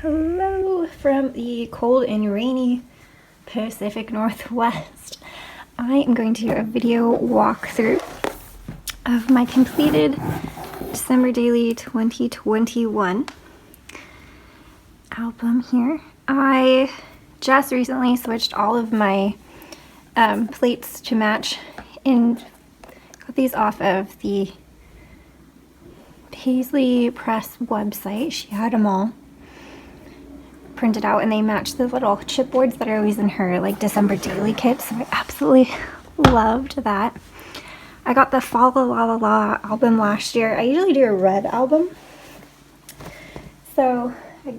Hello from the cold and rainy Pacific Northwest. I am going to do a video walkthrough of my completed December Daily 2021 album here. I just recently switched all of my plates to match and got these off of the Paisley Press website. She had them all printed out and they match the little chipboards that are always in her like December daily kit, so I absolutely loved that. I got the Fa La La La La album last year. I usually do a red album, so I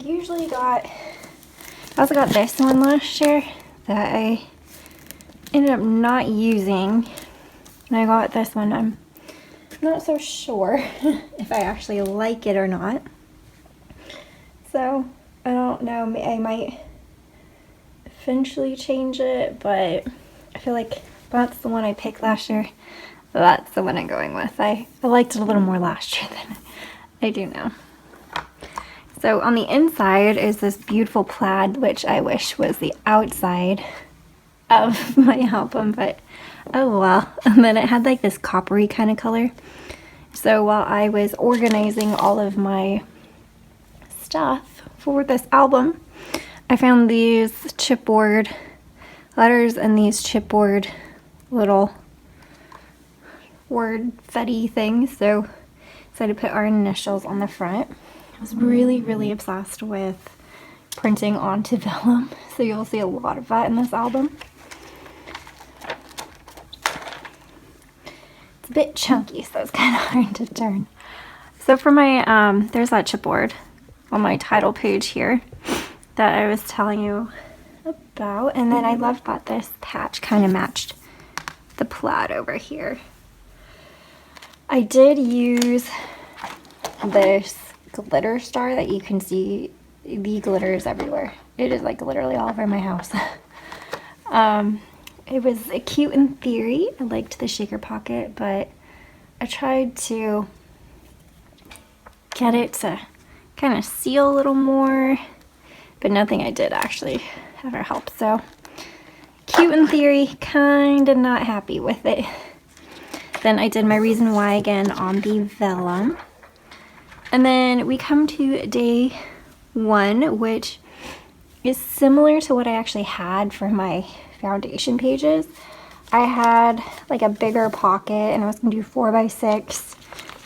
also got this one last year that I ended up not using, and I got this one. I'm not so sure if I actually like it or not, so I don't know, I might eventually change it, but I feel like that's the one I picked last year. That's the one I'm going with. I liked it a little more last year than I do now. So on the inside is this beautiful plaid, which I wish was the outside of my album, but oh well. And then it had like this coppery kind of color. So while I was organizing all of my stuff for this album, I found these chipboard letters and these chipboard little word fetty things, so decided to put our initials on the front. I was really obsessed with printing onto vellum, so you'll see a lot of that in this album. It's a bit chunky, so it's kind of hard to turn. So for my there's that chipboard on my title page here that I was telling you about, and then I loved that this patch kind of matched the plaid over here. I did use this glitter star that you can see. The glitter is everywhere. It is like literally all over my house. It was cute in theory. I liked the shaker pocket, but I tried to get it to kind of seal a little more, but nothing I did actually ever helped. So cute in theory, kind of not happy with it. Then I did my reason why again on the vellum, and then we come to day one, which is similar to what I actually had for my foundation pages. I had like a bigger pocket and I was gonna do 4x6,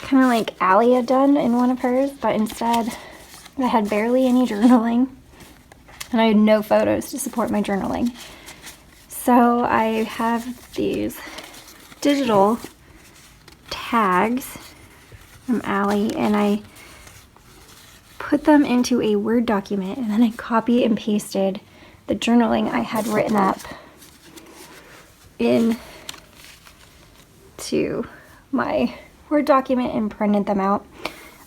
kind of like Allie had done in one of hers, but instead I had barely any journaling and I had no photos to support my journaling. So I have these digital tags from Allie and I put them into a Word document, and then I copy and pasted the journaling I had written up into my Word document and printed them out.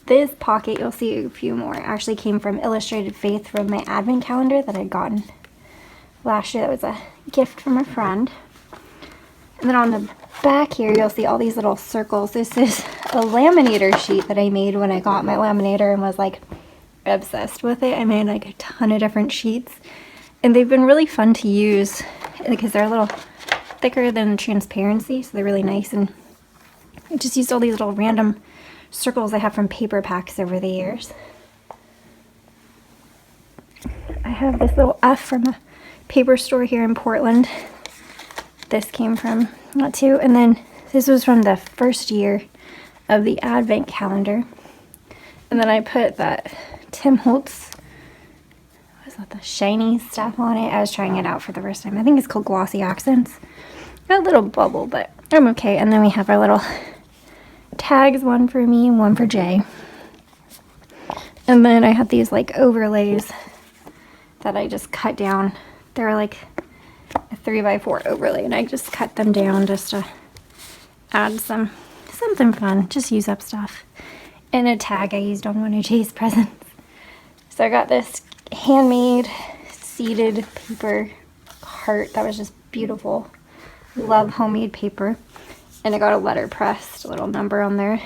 This pocket, you'll see a few more, actually came from Illustrated Faith from my advent calendar that I'd gotten last year. That was a gift from a friend. And then on the back here, you'll see all these little circles. This is a laminator sheet that I made when I got my laminator and was like obsessed with it. I made like a ton of different sheets, and they've been really fun to use because they're a little thicker than transparency, so they're really nice. And I just used all these little random circles I have from paper packs over the years. I have this little F from a paper store here in Portland. This came from that too, and then this was from the first year of the advent calendar. And then I put that Tim Holtz, what is that, the shiny stuff on it. I was trying it out for the first time. I think it's called Glossy Accents. Got a little bubble, but I'm okay. And then we have our little tags, one for me and one for Jay. And then I have these like overlays that I just cut down. They're like a 3x4 overlay, and I just cut them down just to add something fun, just use up stuff. And a tag I used on one of Jay's presents. So I got this handmade seeded paper heart that was just beautiful. Love homemade paper. And I got a letter pressed, a little number on there. I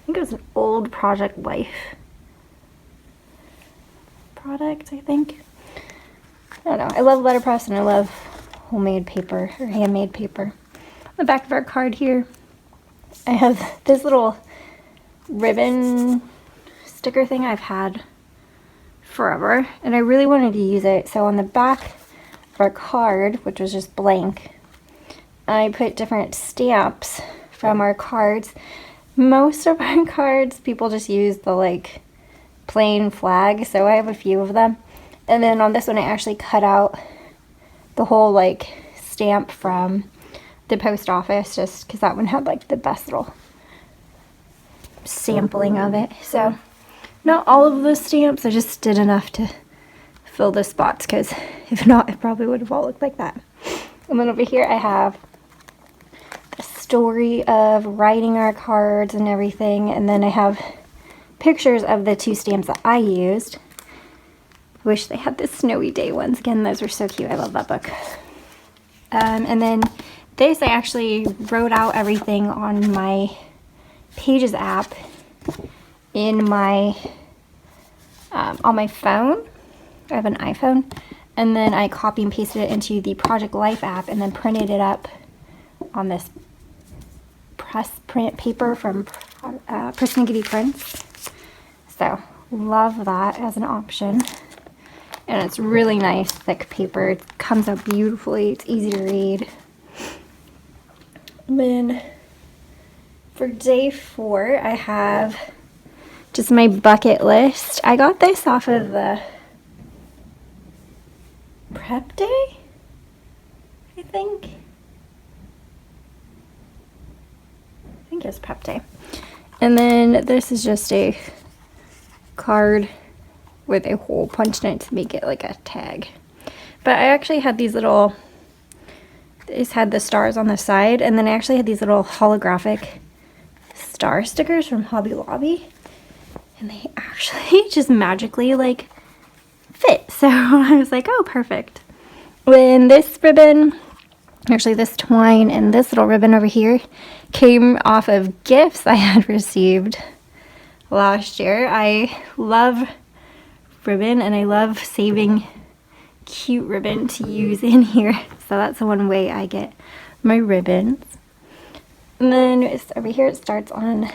think it was an old Project Life product, I think. I don't know. I love letterpress and I love homemade paper or handmade paper. On the back of our card here, I have this little ribbon sticker thing I've had forever, and I really wanted to use it. So on the back of our card, which was just blank, I put different stamps from our cards. Most of our cards, people just use the like plain flag, so I have a few of them. And then on this one, I actually cut out the whole like stamp from the post office, just because that one had like the best little sampling of it. So not all of the stamps, I just did enough to fill the spots, because if not, it probably would have all looked like that. And then over here I have the story of writing our cards and everything, and then I have pictures of the 2 stamps that I used. Wish they had the snowy day ones. Again, those were so cute. I love that book. And then this, I actually wrote out everything on my Pages app in my on my phone. I have an iPhone, and then I copy and pasted it into the Project Life app and then printed it up on this press print paper from Persnickety Prints. So love that as an option. And it's really nice, thick paper. It comes out beautifully. It's easy to read. And then for day 4, I have just my bucket list. I got this off of the prep day, I think. I think it's prep day. And then this is just a card with a hole punched in it to make it like a tag. But I actually had these little, this had the stars on the side, and then I actually had these little holographic star stickers from Hobby Lobby, and they actually just magically like fit. So I was like, oh, perfect. When this ribbon, actually this twine and this little ribbon over here came off of gifts I had received last year. I love ribbon, and I love saving cute ribbon to use in here. So that's the one way I get my ribbons. And then it's over here, it starts on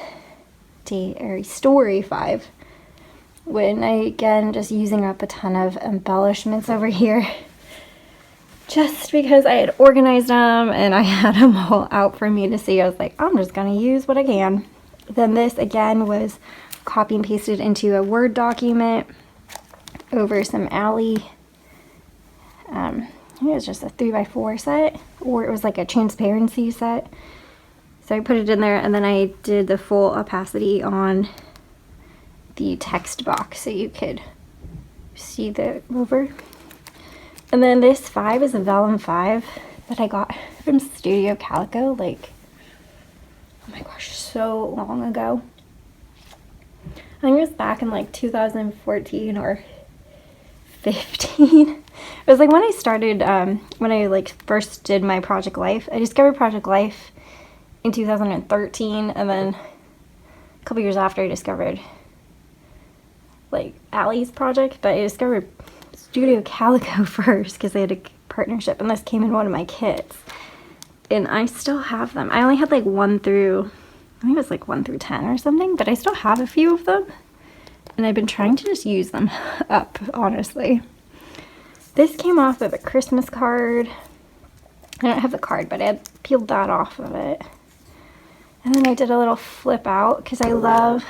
story 5, when I, again, just using up a ton of embellishments over here, just because I had organized them and I had them all out for me to see. I was like, I'm just gonna use what I can. Then this again was copy and pasted into a Word document over some Ally. I think it was just a 3x4 set, or it was like a transparency set. So I put it in there, and then I did the full opacity on the text box so you could see the over. And then this 5 is a vellum 5 that I got from Studio Calico, like, oh my gosh, so long ago. I think it was back in like 2014 or 15. It was like when I started, when I like first did my Project Life. I discovered Project Life in 2013, and then a couple years after I discovered like Ally's project, but I discovered Studio Calico first because they had a partnership, and this came in one of my kits, and I still have them. I only had like 1 through, I think it was like 1 through 10 or something, but I still have a few of them, and I've been trying to just use them up, honestly. This came off of a Christmas card. I don't have the card, but I had peeled that off of it. And then I did a little flip out because I love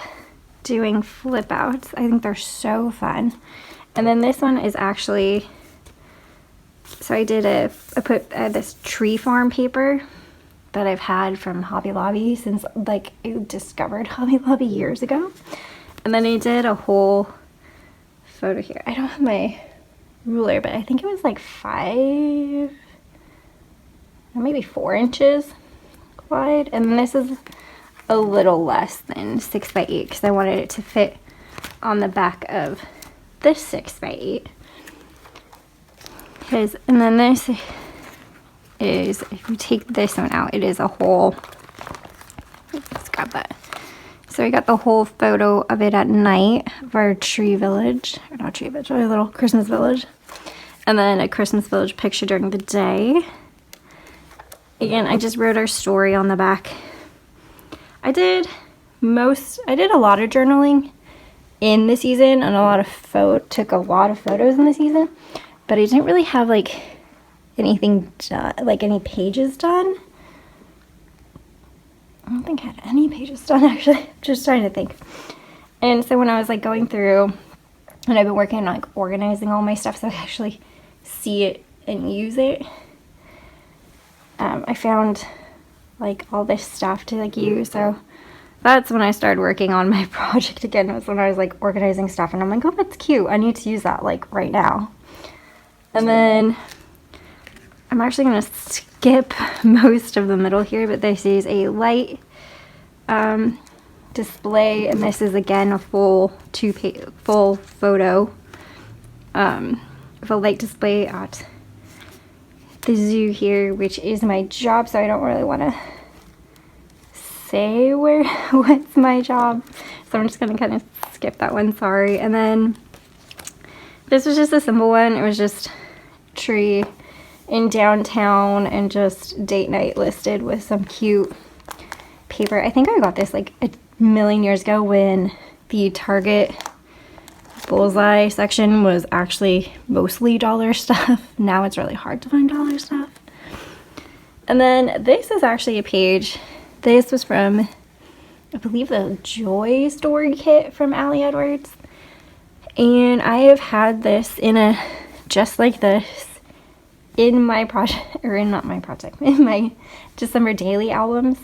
doing flip outs. I think they're so fun. And then this one is actually, so I put this tree farm paper that I've had from Hobby Lobby since like I discovered Hobby Lobby years ago. And then I did a whole photo here. I don't have my ruler, but I think it was like 5 or maybe 4 inches wide. And this is a little less than 6x8 because I wanted it to fit on the back of this 6x8. And then this is, if you take this one out, it is a whole, let's grab that, So I got the whole photo of it at night of our tree village, or not tree village, our little Christmas village. And then a Christmas village picture during the day. Again, I just wrote our story on the back. I did a lot of journaling in the season and took a lot of photos in the season, but I didn't really have like anything done, like any pages done. I don't think I had any pages done actually. Just trying to think. And so when I was like going through, and I've been working on like organizing all my stuff so I actually see it and use it, I found like all this stuff to like use. So that's when I started working on my project again. It was when I was like organizing stuff and I'm like, oh, that's cute. I need to use that like right now. And then I'm actually going to skip most of the middle here, but this is a light display, and this is again a full photo of a light display at the zoo here, which is my job, so I don't really want to say what's my job, so I'm just going to kind of skip that one, sorry. And then this was just a simple one. It was just tree in downtown and just date night listed with some cute paper. I think I got this like a million years ago when the Target bullseye section was actually mostly dollar stuff. Now it's really hard to find dollar stuff. And then this is actually a page. This was from, I believe, the Joy Story Kit from Ali Edwards. And I have had this in a, just like this, in my project, or in not my project, in my December daily albums,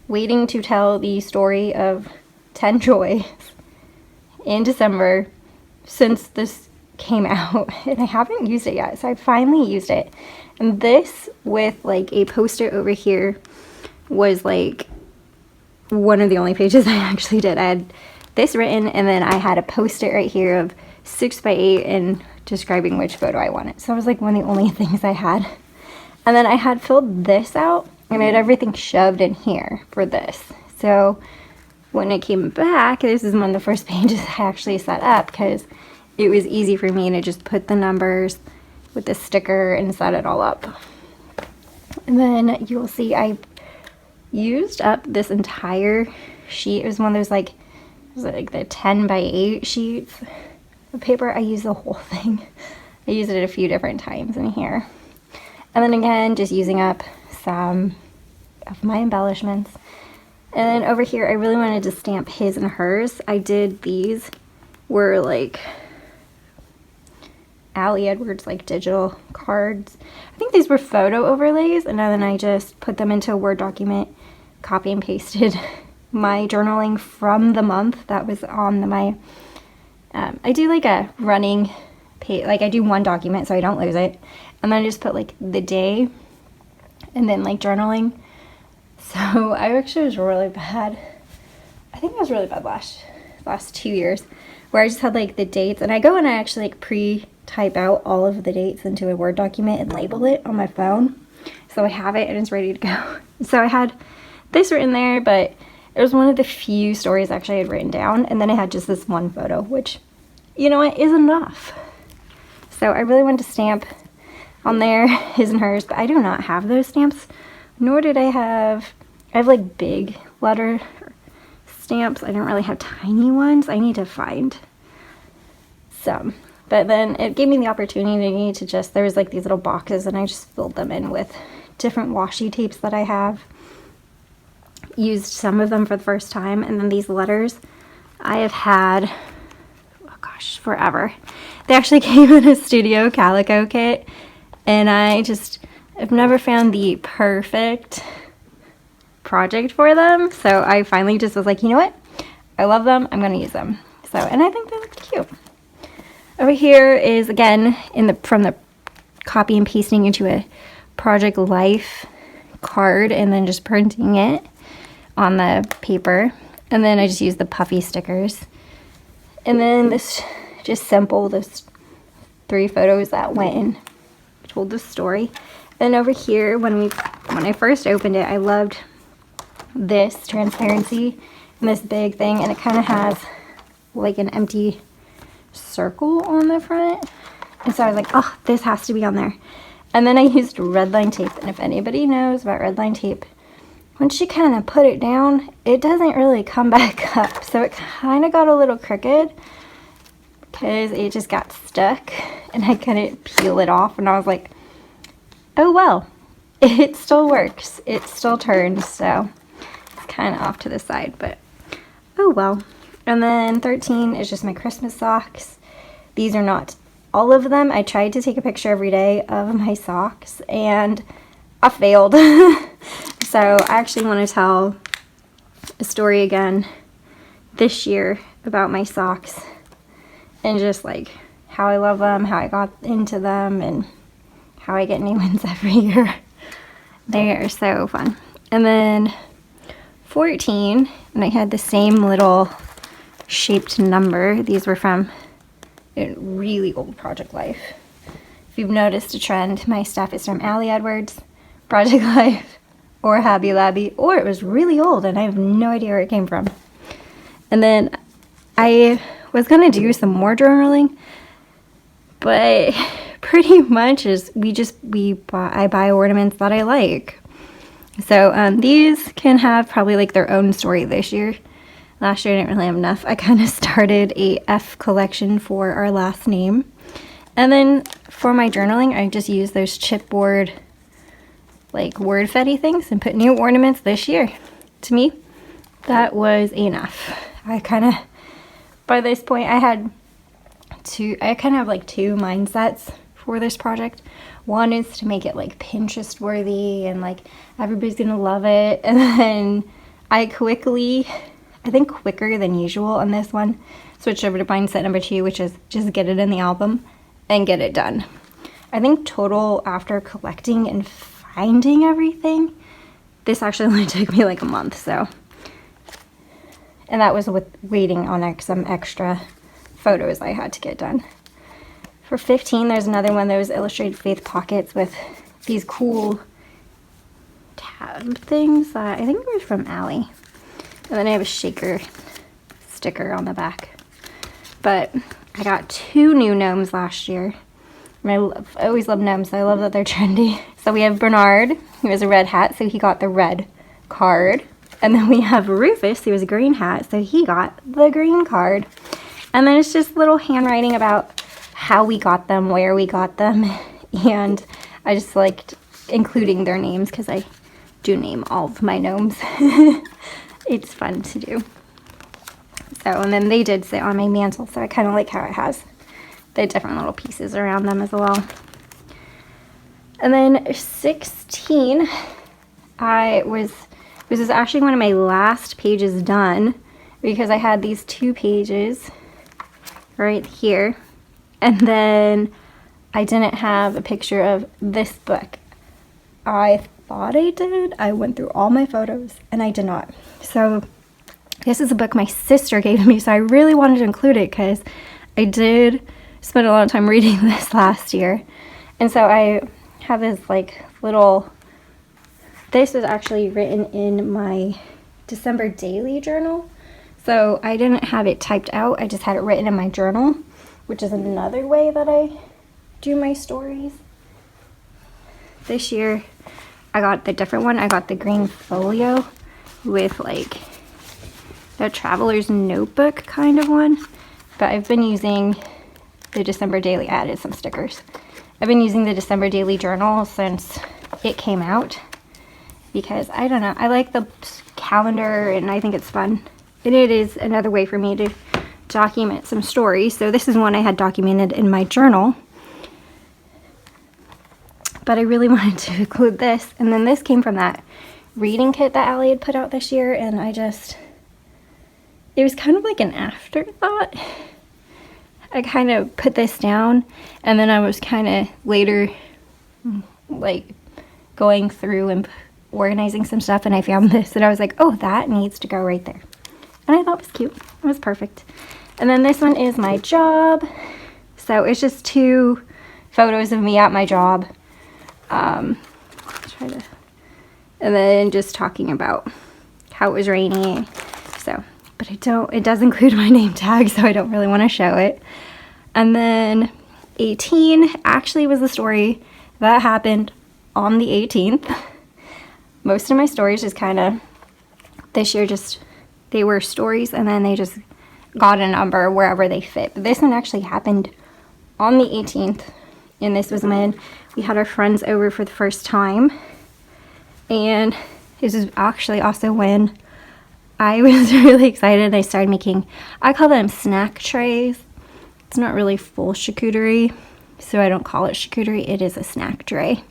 waiting to tell the story of 10 joys in December since this came out, and I haven't used it yet, so I finally used it. And this with like a poster over here was like one of the only pages I actually did. I had this written and then I had a post-it right here of 6x8 and describing which photo I wanted. So it was like one of the only things I had. And then I had filled this out and I had everything shoved in here for this. So when it came back, this is one of the first pages I actually set up because it was easy for me to just put the numbers with the sticker and set it all up. And then you will see I used up this entire sheet. It was one of those like, was it like the 10x8 sheets of paper. I used the whole thing. I used it a few different times in here. And then again, just using up some of my embellishments. And then over here, I really wanted to stamp his and hers. I did these were like Ali Edwards like digital cards. I think these were photo overlays, and then I just put them into a Word document, copy and pasted my journaling from the month that was on my I do like a running page, like I do one document so I don't lose it, and then I just put like the day and then like journaling. So I actually was really bad. I think I was really bad last 2 years, where I just had like the dates, and I go and I actually like pre-type out all of the dates into a Word document and label it on my phone, so I have it and it's ready to go. So I had this written there, but it was one of the few stories actually I had written down, and then I had just this one photo, which, you know what, is enough. So I really wanted to stamp on there his and hers, but I do not have those stamps, nor did I have like big letter stamps. I don't really have tiny ones. I need to find some. But then it gave me the opportunity to just, there was like these little boxes and I just filled them in with different washi tapes that I have. Used some of them for the first time, and then these letters I have had, oh gosh, forever. They actually came in a Studio Calico kit, and I've never found the perfect project for them, so I finally just was like, you know what, I love them, I'm gonna use them. So, and I think they look cute. Over here is again from the copy and pasting into a Project Life card and then just printing it on the paper, and then I just use the puffy stickers. And then this just simple, those 3 photos that went in, told the story. Then over here, when I first opened it, I loved this transparency. this big thing, and it kind of has like an empty circle on the front. And so I was like, oh, this has to be on there. And then I used red line tape. And if anybody knows about red line tape, once you kind of put it down, it doesn't really come back up. So it kind of got a little crooked because it just got stuck and I couldn't peel it off. And I was like, oh well, it still works. It still turns. So it's kind of off to the side, but oh well. And then 13 is just my Christmas socks. These are not all of them. I tried to take a picture every day of my socks and I failed. So I actually want to tell a story again this year about my socks and just like how I love them, how I got into them, and how I get new ones every year. They are so fun. And then 14, and I had the same little shaped number. These were from a really old Project Life. If you've noticed a trend, my stuff is from Allie Edwards, Project Life, or Hobby Lobby, or it was really old and I have no idea where it came from. And then I was gonna do some more journaling, but pretty much is I buy ornaments that I like. So these can have probably like their own story this year. Last year I didn't really have enough. I kind of started a F collection for our last name. And then for my journaling, I just use those chipboard like word fetty things and put new ornaments this year. To me, that was enough. I kind of, by this point, I kind of have like two mindsets for this project. One is to make it like Pinterest worthy and like everybody's gonna love it. And then I quickly, I think quicker than usual on this one, switched over to mindset number 2, which is just get it in the album and get it done. I think total after collecting and finding everything, this actually only took me like a month, so. And that was with waiting on some extra photos I had to get done. For 15, there's another one, those illustrated faith pockets with these cool tab things. I think it was from Allie. And then I have a shaker sticker on the back. But I got 2 new gnomes last year. And I always love gnomes, so I love that they're trendy. So we have Bernard, who has a red hat, so he got the red card. And then we have Rufus, who has a green hat, so he got the green card. And then it's just little handwriting about how we got them, where we got them. And I just liked including their names because I do name all of my gnomes. It's fun to do. So, and then they did sit on my mantle, so I kind of like how it has the different little pieces around them as well. And then 16, this is actually one of my last pages done because I had these 2 pages right here. And then I didn't have a picture of this book. I thought I did. I went through all my photos and I did not. So this is a book my sister gave me, so I really wanted to include it because I did spend a lot of time reading this last year. And so I have this like little, this was actually written in my December daily journal. So I didn't have it typed out, I just had it written in my journal, which is another way that I do my stories. This year I got the different one. I got the green folio with like a traveler's notebook kind of one, but I've been using the December daily. I added some stickers. I've been using the December daily journal since it came out because I don't know, I like the calendar and I think it's fun, and it is another way for me to document some stories. So this is one I had documented in my journal, but I really wanted to include this. And then this came from that reading kit that Allie had put out this year, and it was kind of like an afterthought. I kind of put this down, and then I was kind of later like going through and organizing some stuff, and I found this, and I was like, oh, that needs to go right there. And I thought it was cute. It was perfect. And then this one is my job. So it's just 2 photos of me at my job. And then just talking about how it was rainy. So but it does include my name tag, so I don't really want to show it. And then 18 actually was the story that happened on the 18th. Most of my stories just kind of, this year they were stories and then they just got a number wherever they fit. But this one actually happened on the 18th, and this was when we had our friends over for the first time. And this is actually also when I was really excited and I started making, I call them snack trays. It's not really full charcuterie, so I don't call it charcuterie. It is a snack tray.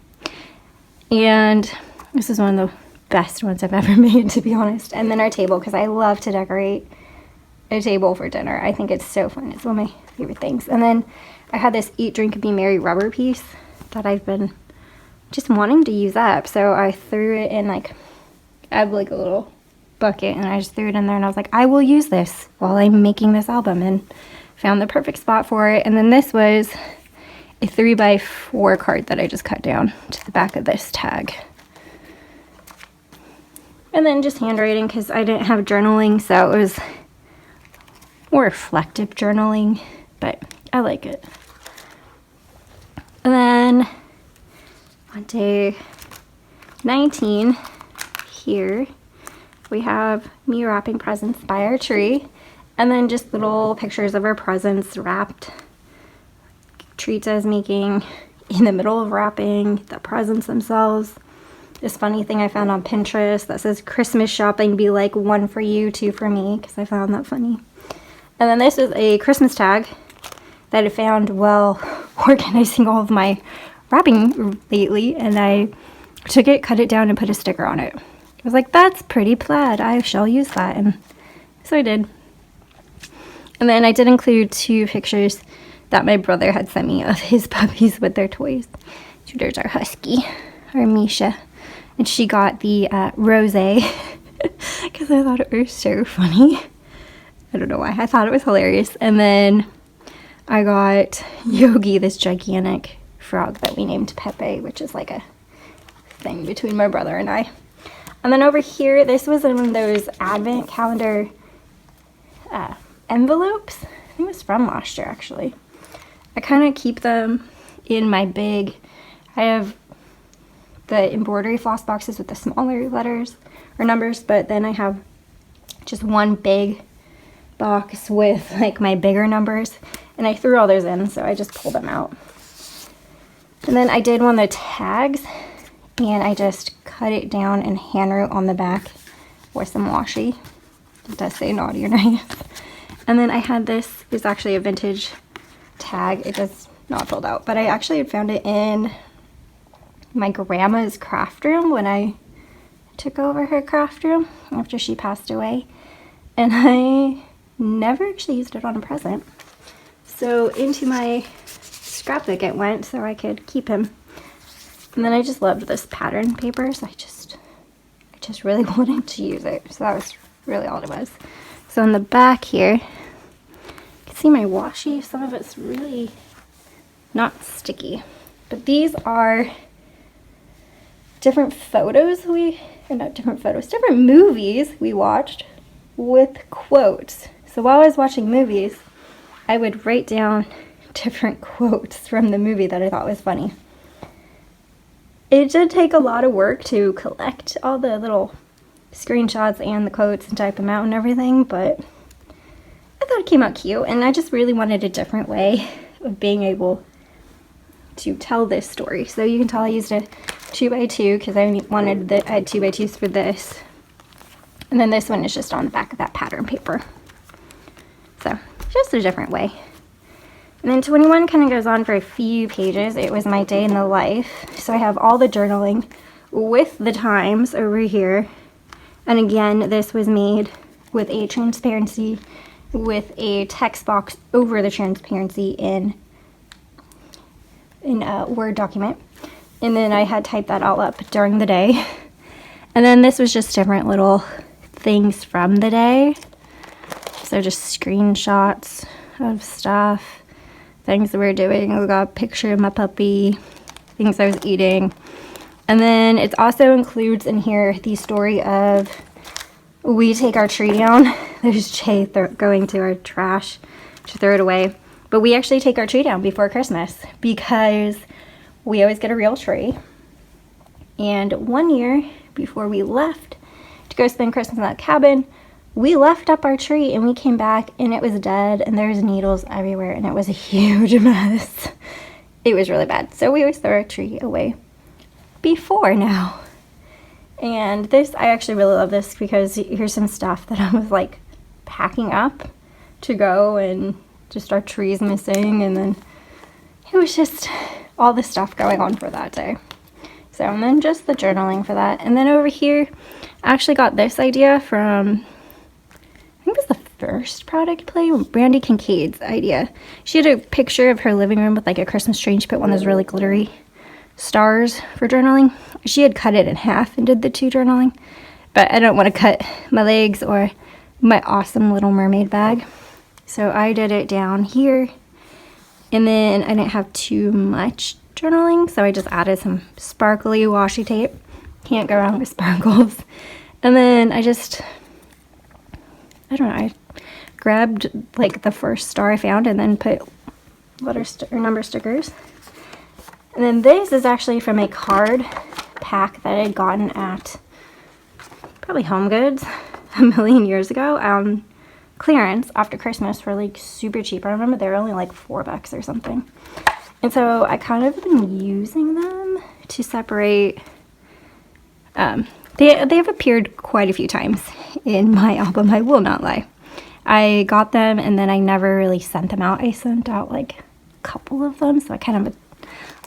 And this is one of the best ones I've ever made, to be honest. And then our table, because I love to decorate a table for dinner. I think it's so fun. It's one of my favorite things. And then I had this Eat, Drink, Be Merry rubber piece that I've been just wanting to use up. So I threw it in I have like a little bucket and I just threw it in there and I was like, I will use this while I'm making this album, and found the perfect spot for it. And then this was a 3x4 card that I just cut down to the back of this tag. And then just handwriting, because I didn't have journaling, so it was more reflective journaling, but I like it. And then on day 19 here, we have me wrapping presents by our tree, and then just little pictures of our presents wrapped, treats I was making in the middle of wrapping, the presents themselves. This funny thing I found on Pinterest that says Christmas shopping be like 1 for you, 2 for me, because I found that funny. And then this is a Christmas tag that I found while organizing all of my wrapping lately, and I took it, cut it down, and put a sticker on it. I was like, that's pretty plaid, I shall use that, and so I did. And then I did include 2 pictures that my brother had sent me of his puppies with their toys. So there's our husky, our Misha, and she got the rose because I thought it was so funny. I don't know why, I thought it was hilarious. And then I got Yogi, this gigantic frog that we named Pepe, which is like a thing between my brother and I. And then over here, this was one of those advent calendar envelopes. I think it was from last year, actually. I kind of keep them in my big, I have the embroidery floss boxes with the smaller letters or numbers, but then I have just one big box with like my bigger numbers, and I threw all those in, so I just pulled them out. And then I did one of the tags, and I just cut it down and hand wrote on the back with some washi. It does say naughty or nice. And then I had this, it's actually a vintage tag. It does not fold out, but I actually had found it in my grandma's craft room when I took over her craft room after she passed away. And I never actually used it on a present. So into my scrapbook it went so I could keep him. And then I just loved this pattern paper, so I just really wanted to use it. So that was really all it was. So on the back here, you can see my washi. Some of it's really not sticky. But these are different photos different movies we watched with quotes. So while I was watching movies, I would write down different quotes from the movie that I thought was funny. It did take a lot of work to collect all the little screenshots and the quotes and type them out and everything, but I thought it came out cute, and I just really wanted a different way of being able to tell this story. So you can tell I used a 2x2 because I wanted I had 2x2s for this. And then this one is just on the back of that pattern paper. So just a different way. And then 21 kind of goes on for a few pages. It was my day in the life. So I have all the journaling with the times over here. And again, this was made with a transparency, with a text box over the transparency in a Word document. And then I had typed that all up during the day. And then this was just different little things from the day. So just screenshots of stuff, things that we were doing. I got a picture of my puppy, things I was eating. And then it also includes in here the story of we take our tree down. There's Jay going to our trash to throw it away. But we actually take our tree down before Christmas because we always get a real tree. And one year before we left to go spend Christmas in that cabin, we left up our tree and we came back and it was dead and there's needles everywhere and it was a huge mess. It was really bad. So we always throw our tree away before now. And this, I actually really love this because here's some stuff that I was like packing up to go, and just our trees missing, and then it was just all the stuff going on for that day. So, and then just the journaling for that. And then over here, I actually got this idea from, I think it was the first product play, Brandy Kincaid's idea. She had a picture of her living room with like a Christmas tree, and she put one of those really glittery stars for journaling. She had cut it in half and did the two journaling, but I don't want to cut my legs or my awesome Little Mermaid bag. So I did it down here, and then I didn't have too much journaling, so I just added some sparkly washi tape. Can't go wrong with sparkles. And then I don't know, I grabbed like the first star I found and then put number stickers. And then this is actually from a card pack that I had gotten at probably Home Goods a million years ago, clearance after Christmas for like super cheap. I remember they were only like $4 or something. And so I kind of been using them to separate. They have appeared quite a few times in my album, I will not lie. I got them and then I never really sent them out. I sent out like a couple of them, so I kind of have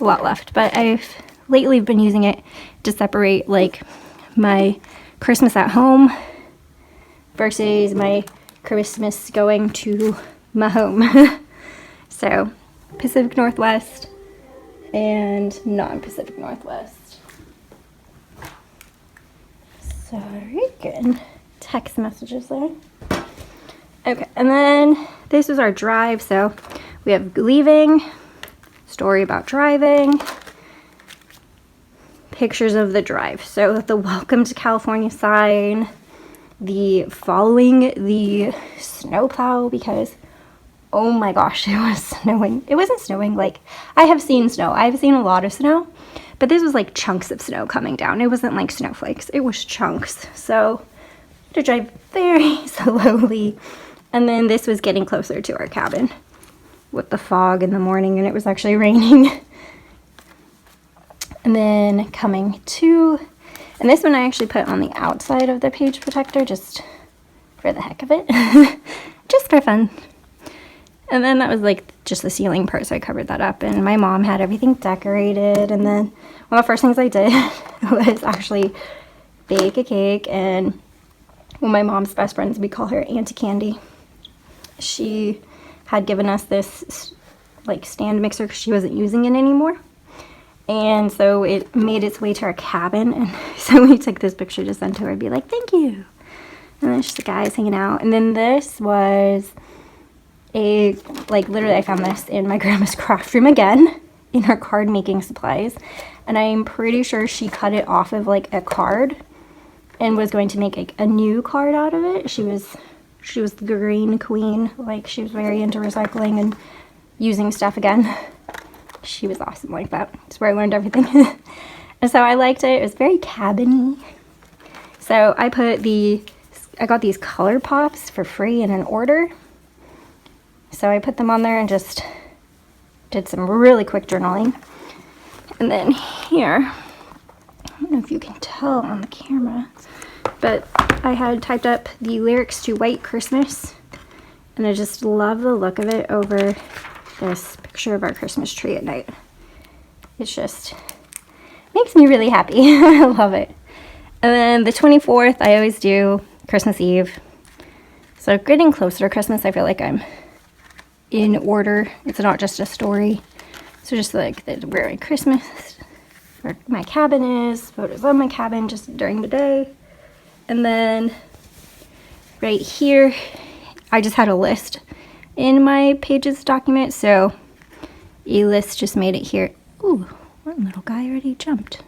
a lot left. But I've lately been using it to separate like my Christmas at home versus my Christmas going to my home. So Pacific Northwest and non-Pacific Northwest. Sorry, good text messages there. Okay, and then this is our drive. So we have leaving, story about driving, pictures of the drive. So the welcome to California sign, the following the snowplow because oh my gosh, it was snowing. It wasn't snowing like, I have seen snow. I've seen a lot of snow, but this was like chunks of snow coming down. It wasn't like snowflakes. It was chunks. So I had to drive very slowly. And then this was getting closer to our cabin with the fog in the morning, and it was actually raining. And then coming to, and this one I actually put on the outside of the page protector just for the heck of it, just for fun. And then that was like just the ceiling part, so I covered that up. And my mom had everything decorated. And then one of the first things I did was actually bake a cake. And one of my mom's best friends, we call her Auntie Candy. She had given us this like stand mixer because she wasn't using it anymore. And so it made its way to our cabin. And so we took this picture to send to her and be like, thank you. And then just the guys hanging out. And then this was literally I found this in my grandma's craft room again in her card making supplies, and I'm pretty sure she cut it off of like a card and was going to make a new card out of it. She was the green queen, like she was very into recycling and using stuff again. She was awesome like that. That's where I learned everything. And so I liked it. It was very cabin-y. So I got these color pops for free in an order. So I put them on there and just did some really quick journaling. And then here, I don't know if you can tell on the camera, but I had typed up the lyrics to White Christmas. And I just love the look of it over this picture of our Christmas tree at night. It's just makes me really happy. I love it. And then the 24th, I always do Christmas Eve. So getting closer to Christmas, I feel like I'm in order. It's not just a story. So just like where my Christmas, where my cabin is, photos of my cabin just during the day. And then right here, I just had a list in my Pages document. So a list just made it here. Ooh, one little guy already jumped.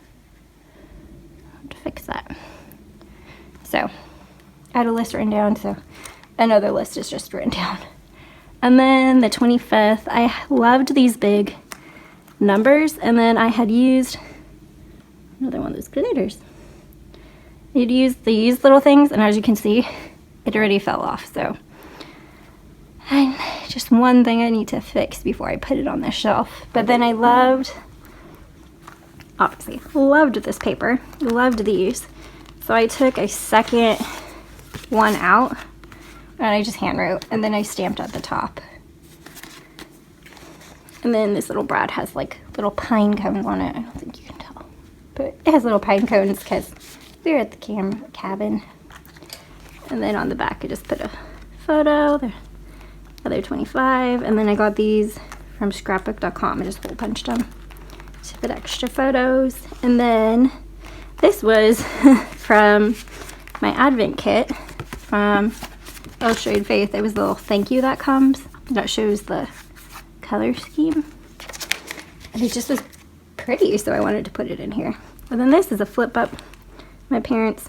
I have to fix that. So I had a list written down, so another list is just written down. And then the 25th, I loved these big numbers, and then I had used another one of those glitters. You'd use these little things, and as you can see, it already fell off, so and just one thing I need to fix before I put it on the shelf. But then I obviously loved this paper, loved these, so I took a second one out and I just hand wrote, and then I stamped at the top. And then this little brad has like little pine cones on it. I don't think you can tell, but it has little pine cones because we were at the cabin. And then on the back I just put a photo, the other 25, and then I got these from scrapbook.com. I just hole punched them to put extra photos. And then this was from my advent kit from Illustrated Faith. It was the little thank you that comes that shows the color scheme, and it just was pretty, so I wanted to put it in here. And then this is a flip up, my parents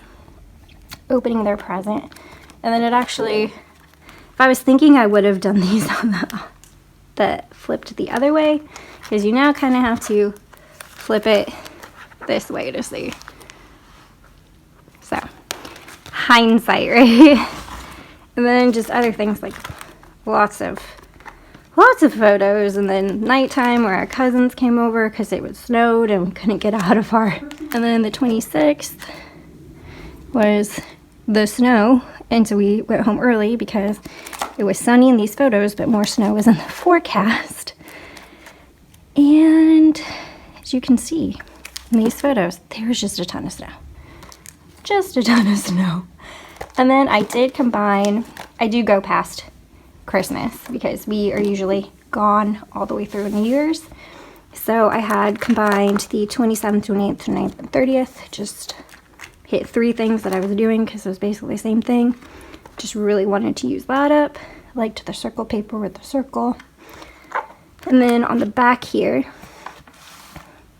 opening their present. And then it actually, if I was thinking, I would have done these on the flipped the other way, because you now kind of have to flip it this way to see. So hindsight, right? And then just other things like lots of photos. And then nighttime where our cousins came over because it was snowed and we couldn't get out of our. And then the 26th was the snow, and so we went home early because it was sunny in these photos, but more snow was in the forecast. And as you can see in these photos, there was just a ton of snow. Just a ton of snow. And then I do go past Christmas because we are usually gone all the way through New Year's. So I had combined the 27th, 28th, 29th, and 30th. Just hit 3 things that I was doing because it was basically the same thing. Just really wanted to use that up. Liked the circle paper with the circle. And then on the back here,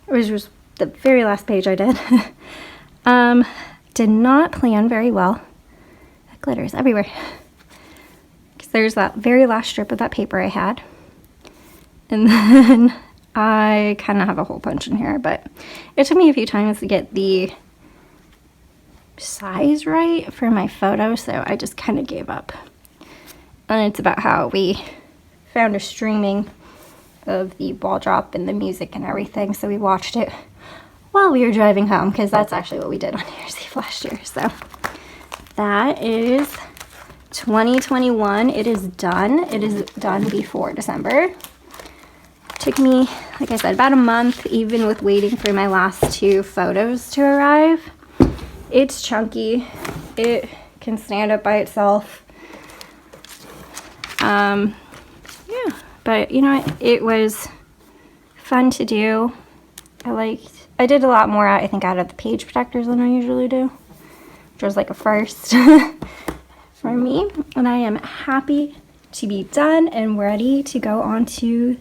it was just the very last page I did. Did not plan very well. That glitter is everywhere. Because there's that very last strip of that paper I had. And then I kind of have a hole punch in here, but it took me a few times to get the size right for my photo, so I just kind of gave up. And it's about how we found a streaming of the ball drop and the music and everything, so we watched it while we were driving home, because that's actually what we did on New Year's Eve last year. So that is 2021. It is done. It is done before December. Took me, like I said, about a month, even with waiting for my last 2 photos to arrive. It's chunky. It can stand up by itself. Yeah, but you know, it was fun to do. I did a lot more, I think, out of the page protectors than I usually do, which was like a first for me. And I am happy to be done and ready to go on to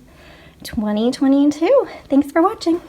2022. Thanks for watching.